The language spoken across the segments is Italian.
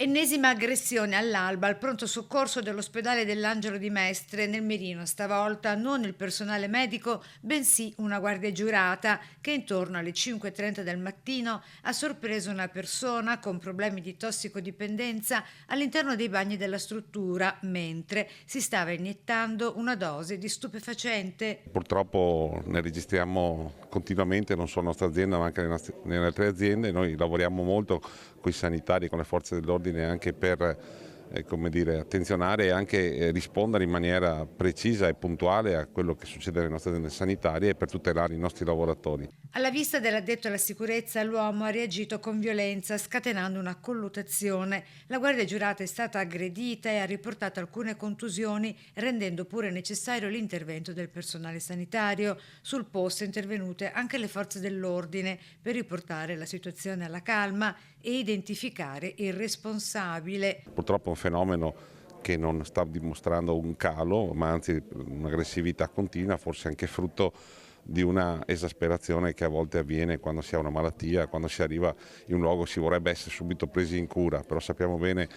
Ennesima aggressione all'alba al pronto soccorso dell'ospedale dell'Angelo di Mestre nel mirino, stavolta non il personale medico, bensì una guardia giurata che intorno alle 5:30 del mattino ha sorpreso una persona con problemi di tossicodipendenza all'interno dei bagni della struttura mentre si stava iniettando una dose di stupefacente. Purtroppo ne registriamo continuamente, non solo la nostra azienda ma anche nelle altre aziende. Noi lavoriamo molto con i sanitari, con le forze dell'ordine anche per come dire, attenzionare e anche rispondere in maniera precisa e puntuale a quello che succede nelle nostre aziende sanitarie e per tutelare i nostri lavoratori. Alla vista dell'addetto alla sicurezza, l'uomo ha reagito con violenza, scatenando una colluttazione. La guardia giurata è stata aggredita e ha riportato alcune contusioni, rendendo pure necessario l'intervento del personale sanitario. Sul posto intervenute anche le forze dell'ordine per riportare la situazione alla calma e identificare il responsabile. Purtroppo è un fenomeno che non sta dimostrando un calo, ma anzi un'aggressività continua, forse anche frutto di una esasperazione che a volte avviene quando si ha una malattia, quando si arriva in un luogo si vorrebbe essere subito presi in cura, però sappiamo bene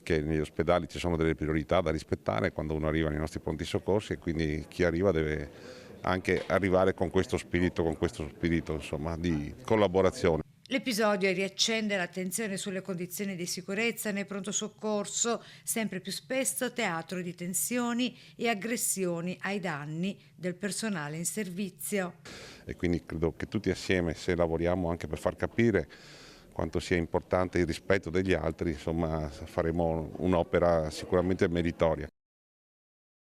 che negli ospedali ci sono delle priorità da rispettare quando uno arriva nei nostri pronti soccorsi e quindi chi arriva deve anche arrivare con questo spirito insomma, di collaborazione. L'episodio riaccende l'attenzione sulle condizioni di sicurezza nei pronto soccorso, sempre più spesso teatro di tensioni e aggressioni ai danni del personale in servizio. E quindi credo che tutti assieme, se lavoriamo anche per far capire quanto sia importante il rispetto degli altri, insomma faremo un'opera sicuramente meritoria.